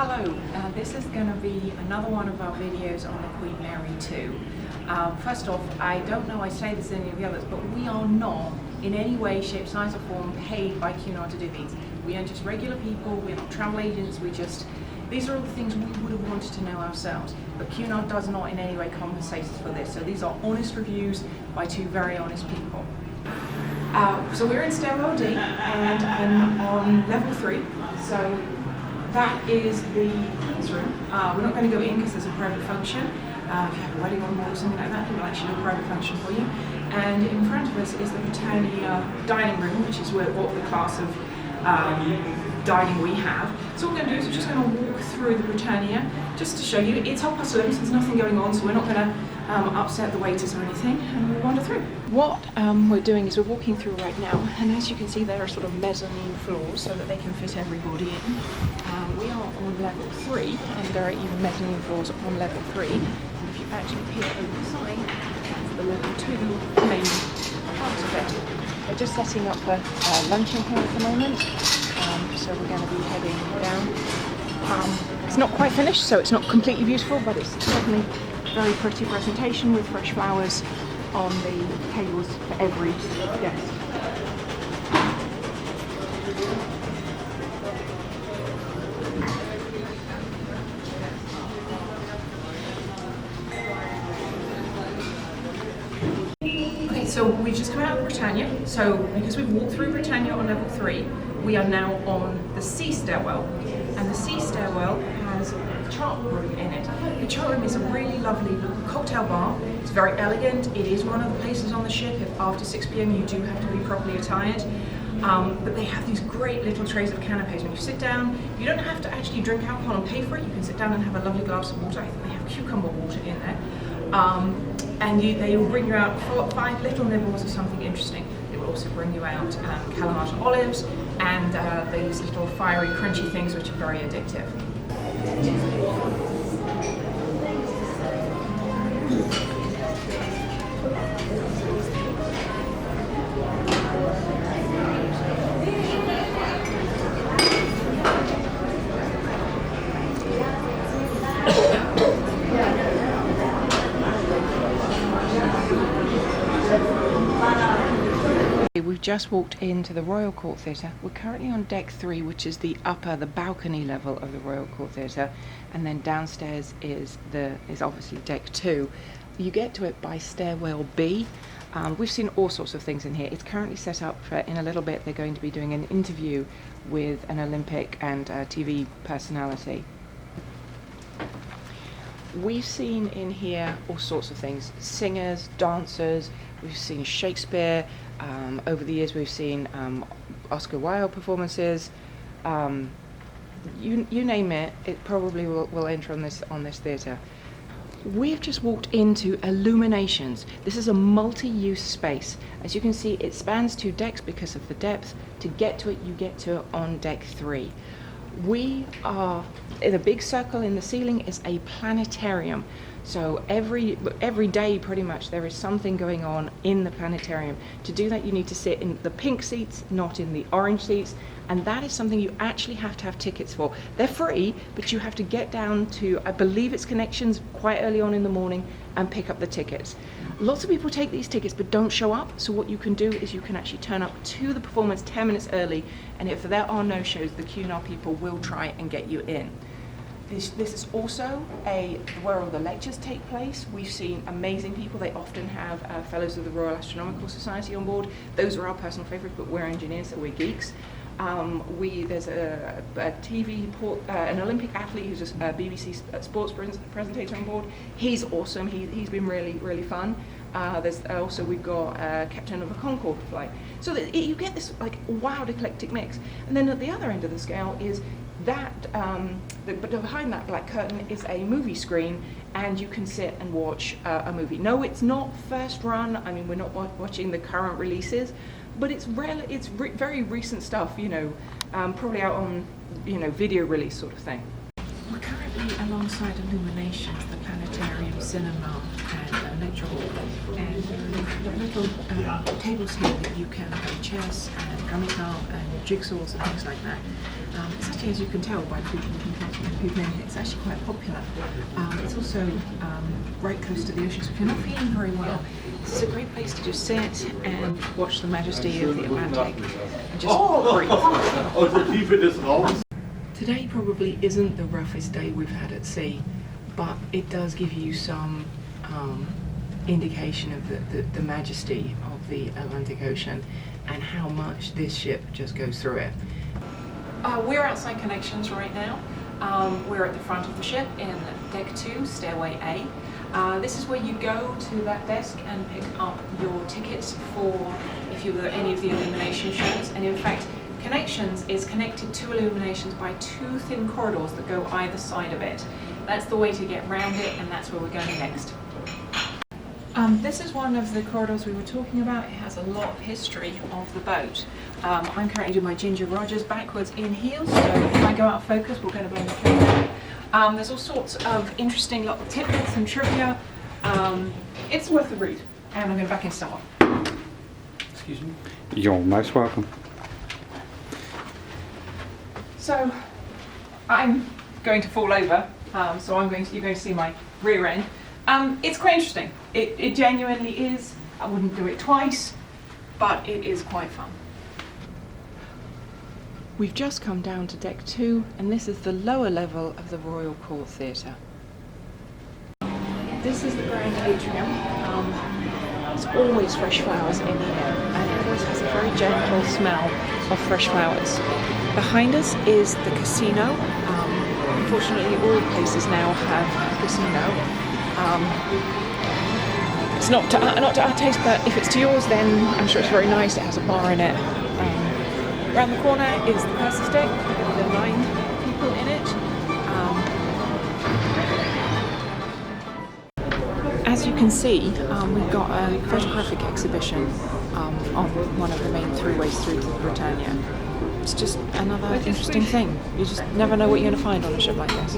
Hello, this is going to be another one of our videos on the Queen Mary 2. First off, I don't know I say this in any of the others, but we are not in any way, shape, size or form paid by Cunard to do these. We are just regular people, we're not travel agents, these are all the things we would have wanted to know ourselves, but Cunard does not in any way compensate us for this. So these are honest reviews by two very honest people. So we're in stairwell D and I'm on level 3. So that is the Queen's room. We're not going to go in because there's a private function. If you have a wedding on board or something like that, we'll actually do a private function for you. And in front of us is the Britannia dining room, which is what the class of dining we have. So what we're going to do is we're just going to walk through the Britannia just to show you. It's 11:30, so there's nothing going on, so we're not going to upset the waiters or anything, and we'll wander through. What we're doing is we're walking through right now, and as you can see there are sort of mezzanine floors so that they can fit everybody in. We are on level 3, and there are even mezzanine floors on level 3. And if you actually peer over the side, that's the level 2 main part of it. We're just setting up for luncheon here at the moment, so we're going to be heading down. It's not quite finished, so it's not completely beautiful, but it's certainly a very pretty presentation with fresh flowers on the tables for every guest. So we've just come out of Britannia, so because we've walked through Britannia on level 3, we are now on the C stairwell, and the C stairwell has a chart room in it. The chart room is a really lovely cocktail bar. It's very elegant. It is one of the places on the ship if after 6 p.m. you do have to be properly attired. But they have these great little trays of canapes. When you sit down, you don't have to actually drink alcohol and pay for it. You can sit down and have a lovely glass of water. I think they have cucumber water in there. And they will bring you out 5 little nibbles of something interesting. They will also bring you out Kalamata olives and these little fiery, crunchy things which are very addictive. We've just walked into the Royal Court Theatre. We're currently on deck 3, which is the balcony level of the Royal Court Theatre, and then downstairs is obviously deck 2. You get to it by stairwell B. We've seen all sorts of things in here. It's currently set up for, in a little bit, they're going to be doing an interview with an Olympic and TV personality. We've seen in here all sorts of things, singers, dancers, we've seen Shakespeare, over the years we've seen Oscar Wilde performances, you name it, it probably will enter on this theatre. We've just walked into Illuminations. This is a multi-use space. As you can see, it spans 2 decks because of the depth. To get to it, you get to it on deck 3. We are in a big circle in the ceiling is a planetarium. So every day pretty much there is something going on in the planetarium. To do that you need to sit in the pink seats, not in the orange seats, and that is something you actually have to have tickets for. They're free, but you have to get down to, I believe it's Connections, quite early on in the morning and pick up the tickets. Lots of people take these tickets but don't show up, so what you can do is you can actually turn up to the performance 10 minutes early, and if there are no shows, the Cunard people will try and get you in. This is also where all the lectures take place. We've seen amazing people. They often have fellows of the Royal Astronomical Society on board. Those are our personal favourites, but we're engineers, so we're geeks. There's a an Olympic athlete who's a BBC sports presentator on board. He's awesome. He's been really fun. We've got captain of a Concorde flight. So that you get this like wild eclectic mix. And then at the other end of the scale is that, but behind that black curtain is a movie screen, and you can sit and watch a movie. No, it's not first run. I mean, we're not watching the current releases, but it's very recent stuff. Probably out on video release sort of thing. We're currently alive alongside Illuminations, the planetarium, cinema, and lecture hall. And there are little tables here that you can play chess and amical and jigsaws and things like that. It's actually, as you can tell by people who've been here, it's actually quite popular. It's also right close to the ocean, so if you're not feeling very well, this is a great place to just sit and watch the majesty of the Atlantic and just breathe. Today probably isn't the roughest day we've had at sea, but it does give you some indication of the majesty of the Atlantic Ocean and how much this ship just goes through it. We're outside Connections right now. We're at the front of the ship in Deck 2, Stairway A. This is where you go to that desk and pick up your tickets for if you were at any of the Illumination shows. And in fact, Connections is connected to Illuminations by two thin corridors that go either side of it. That's the way to get round it, and that's where we're going next. This is one of the corridors we were talking about. It has a lot of history of the boat. I'm currently doing my Ginger Rogers backwards in heels, so if I go out of focus, we're going to blow the camera. There's all sorts of interesting little tidbits and trivia. It's worth the read. And I'm going back in summer. Excuse me? You're most welcome. So I'm going to fall over, so you're going to see my rear end. It's quite interesting. It genuinely is. I wouldn't do it twice, but it is quite fun. We've just come down to Deck 2, and this is the lower level of the Royal Court Theatre. This is the grand atrium. There's always fresh flowers in here, and it always has a very gentle smell of fresh flowers. Behind us is the casino. Unfortunately, all places now have a casino. It's not to our taste, but if it's to yours, then I'm sure it's very nice. It has a bar in it. Around the corner is the purser's deck. There are 9 people in it. As you can see, we've got a photographic exhibition on one of the main throughways through to Britannia. It's just another interesting thing. You just never know what you're going to find on a ship like this.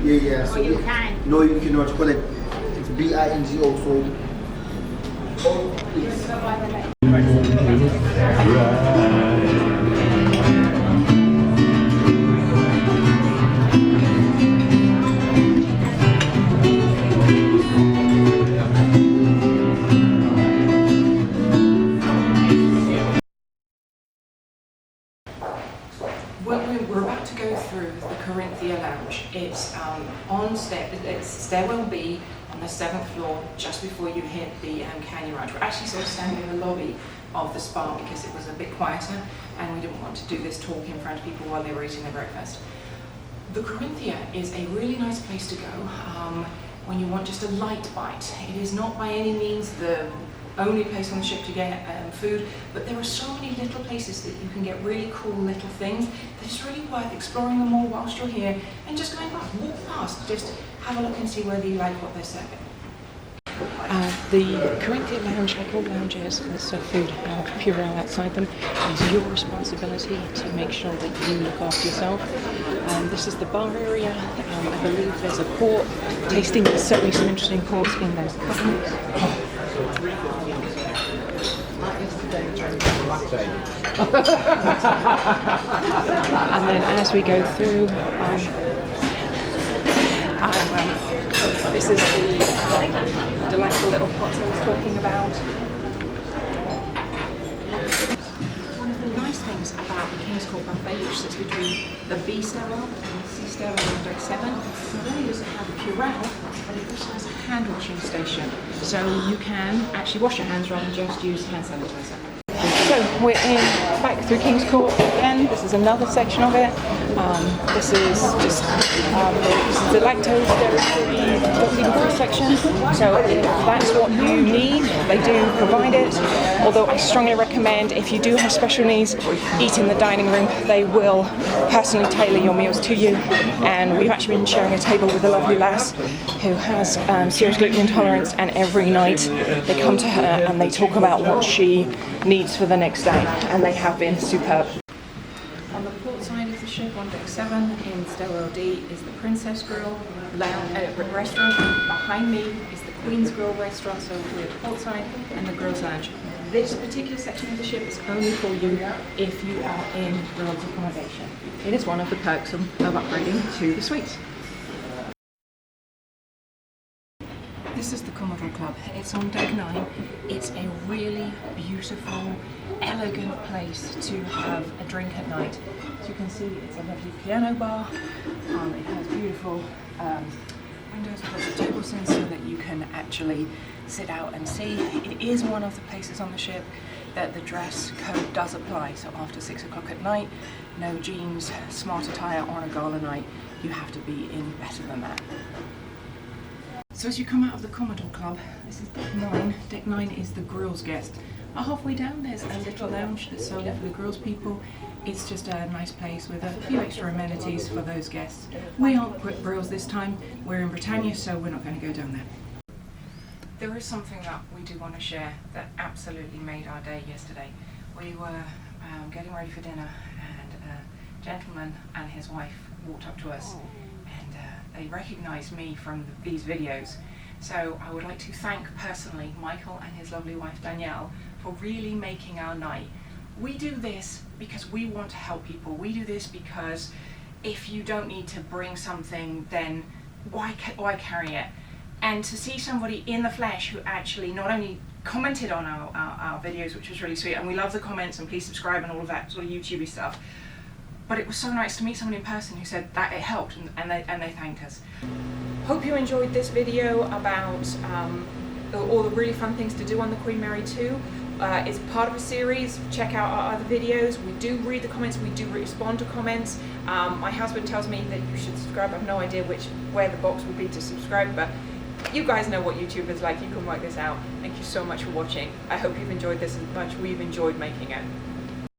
Yeah. So you can. No, you cannot call it. It's B-I-N-G-O. So. We're about to go through the Corinthia Lounge. It's it's stairwell B on the 7th floor, just before you hit the canyon ranch. We're actually sort of standing in the lobby of the spa because it was a bit quieter, and we didn't want to do this talk in front of people while they were eating their breakfast. The Corinthia is a really nice place to go when you want just a light bite. It is not by any means the only place on the ship to get food, but there are so many little places that you can get really cool little things that it's really worth exploring them all whilst you're here and just going past, walk past, just have a look and see whether you like what they're serving. The Corinthia Lounge, like all lounges, there's food Purell outside them. It's your responsibility to make sure that you look after yourself. This is the bar area. I believe there's a port tasting. There's certainly some interesting ports in those cabinets. And then as we go through, this is the delightful little pots I was talking about. One of the nice things about the King's Court buffet, which sits between the B stairwell and the C stairwell on Deck 7, not only does it have a Purell, but it also has a hand washing station. So you can actually wash your hands rather than just use hand sanitizer. So we're back through King's Court again. This is another section of it. This is just this is the lactose dairy-free, got even full section section, so if that's what you need, they do provide it. Although I strongly recommend, if you do have special needs, eat in the dining room. They will personally tailor your meals to you. And we've actually been sharing a table with a lovely lass who has serious gluten intolerance, and every night they come to her and they talk about what she needs for the next day, and they have been superb. On the port side of the ship, on deck 7 in stairwell D, is the Princess Grill restaurant. Behind me is the Queen's Grill restaurant, so we're port side, and the Girls Lounge. This particular section of the ship is only for you if you are in girls' accommodation. It is one of the perks of upgrading to the suites. This is the Commodore Club. It's on deck 9. It's a really beautiful, elegant place to have a drink at night. As you can see, it's a lovely piano bar. It has beautiful windows with the table sinks so that you can actually sit out and see. It is one of the places on the ship that the dress code does apply. So after 6 o'clock at night, no jeans, smart attire on a gala night. You have to be in better than that. So as you come out of the Commodore Club, this is deck 9. Deck 9 is the grills guest. Halfway down there's a little lounge that's solely for the grills people. It's just a nice place with a few extra amenities for those guests. We aren't grills this time, we're in Britannia, so we're not going to go down there. There is something that we do want to share that absolutely made our day yesterday. We were getting ready for dinner, and a gentleman and his wife walked up to us. They recognised me from these videos. So I would like to thank personally Michael and his lovely wife Danielle for really making our night. We do this because we want to help people. We do this because if you don't need to bring something, then why carry it? And to see somebody in the flesh who actually not only commented on our videos, which was really sweet, and we love the comments and please subscribe and all of that sort of YouTubey stuff, but it was so nice to meet someone in person who said that it helped, and they thanked us. Hope you enjoyed this video about all the really fun things to do on the Queen Mary 2. It's part of a series. Check out our other videos. We do read the comments, we do respond to comments. My husband tells me that you should subscribe. I have no idea where the box will be to subscribe, but you guys know what YouTube is like. You can work this out. Thank you so much for watching. I hope you've enjoyed this as much as we've enjoyed making it.